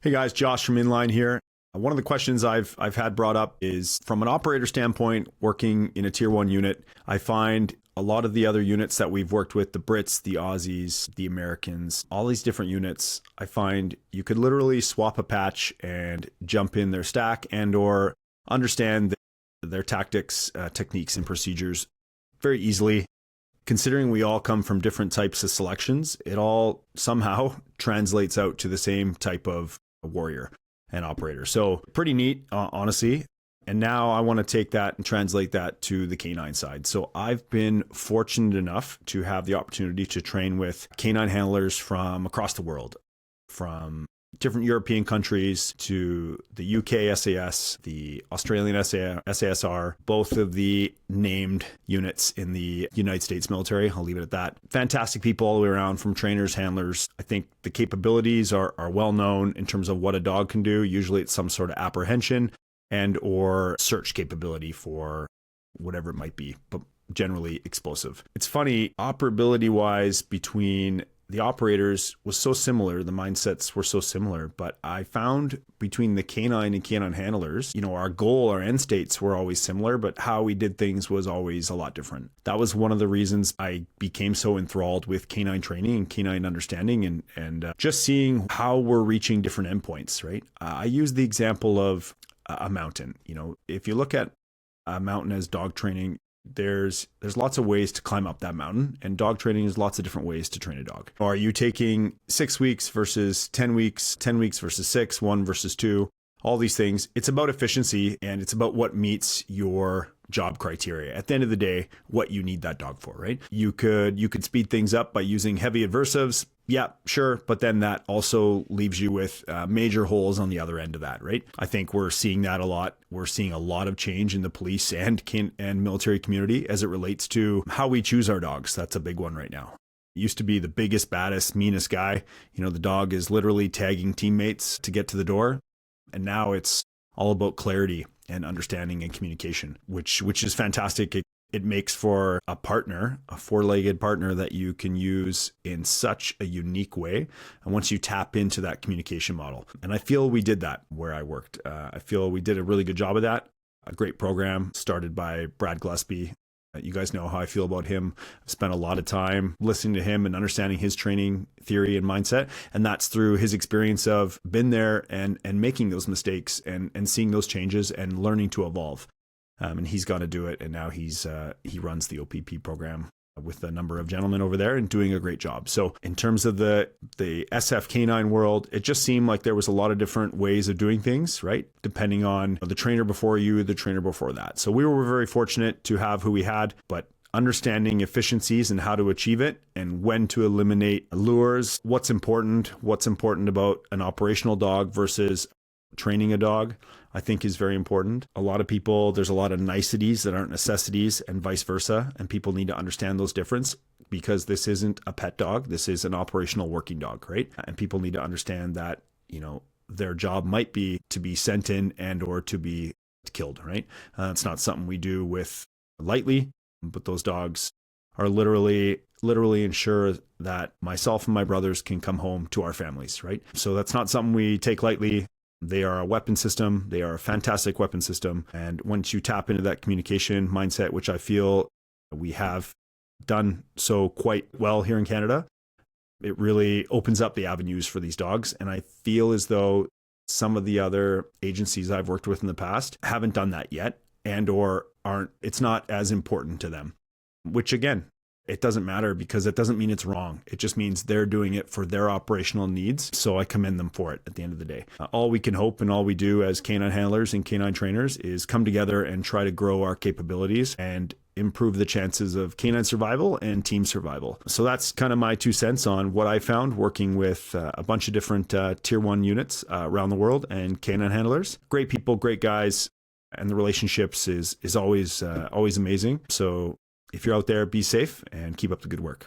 Hey guys, Josh from Inline here. One of the questions I've had brought up is from an operator standpoint, working in a tier 1 unit, I find a lot of the other units that we've worked with, the Brits, the Aussies, the Americans, all these different units, I find you could literally swap a patch and jump in their stack and or understand their tactics, techniques, and procedures very easily. Considering we all come from different types of selections, it all somehow translates out to the same type of warrior and operator. So pretty neat, honestly. And now I want to take that and translate that to the canine side. So I've been fortunate enough to have the opportunity to train with canine handlers from across the world, from different European countries to the UK SAS, the Australian SASR, both of the named units in the United States military. I'll leave it at that. Fantastic people all the way around, from trainers, handlers. I think the capabilities are well known in terms of what a dog can do. Usually it's some sort of apprehension and or search capability for whatever it might be, but generally explosive. It's funny, operability wise, between the operators was so similar, the mindsets were so similar, but I found between the canine and canine handlers, our goal, our end states were always similar, but how we did things was always a lot different. That was one of the reasons I became so enthralled with canine training and canine understanding and just seeing how we're reaching different endpoints, right? I use the example of a mountain. If you look at a mountain as dog training, there's lots of ways to climb up that mountain, and dog training is lots of different ways to train a dog. Are you taking 6 weeks versus 10 weeks, 10 weeks versus 6, 1 versus 2, all these things? It's about efficiency, and it's about what meets your job criteria. At the end of the day, what you need that dog for, right? You could speed things up by using heavy adversives. Yeah, sure. But then that also leaves you with major holes on the other end of that, right? I think we're seeing that a lot. We're seeing a lot of change in the police and military community as it relates to how we choose our dogs. That's a big one right now. It used to be the biggest, baddest, meanest guy. The dog is literally tagging teammates to get to the door. And now it's all about clarity and understanding and communication, which is fantastic. It makes for a partner, a four-legged partner that you can use in such a unique way. And once you tap into that communication model, and I feel we did that where I worked. I feel we did a really good job of that. A great program started by Brad Gillespie. You guys know how I feel about him. I've spent a lot of time listening to him and understanding his training theory and mindset. And that's through his experience of been there and making those mistakes and seeing those changes and learning to evolve. And he's got to do it. And now he runs the OPP program with a number of gentlemen over there and doing a great job. So in terms of the SF canine world, it just seemed like there was a lot of different ways of doing things, right? Depending on the trainer before you, the trainer before that. So we were very fortunate to have who we had, but understanding efficiencies and how to achieve it and when to eliminate lures, what's important about an operational dog versus training a dog, I think is very important. A lot of people, there's a lot of niceties that aren't necessities and vice versa. And people need to understand those differences because this isn't a pet dog. This is an operational working dog, right? And people need to understand that, their job might be to be sent in and or to be killed, right? It's not something we do with lightly, but those dogs are literally ensure that myself and my brothers can come home to our families, right? So that's not something we take lightly. They are a weapon system. They are a fantastic weapon system. And once you tap into that communication mindset, which I feel we have done so quite well here in Canada, it really opens up the avenues for these dogs. And I feel as though some of the other agencies I've worked with in the past haven't done that yet and or it's not as important to them, which again, it doesn't matter because it doesn't mean it's wrong. It just means they're doing it for their operational needs. So I commend them for it at the end of the day. All we can hope and all we do as canine handlers and canine trainers is come together and try to grow our capabilities and improve the chances of canine survival and team survival. So that's kind of my 2 cents on what I found working with a bunch of different tier 1 units around the world and canine handlers. Great people, great guys, and the relationships is always amazing. So if you're out there, be safe and keep up the good work.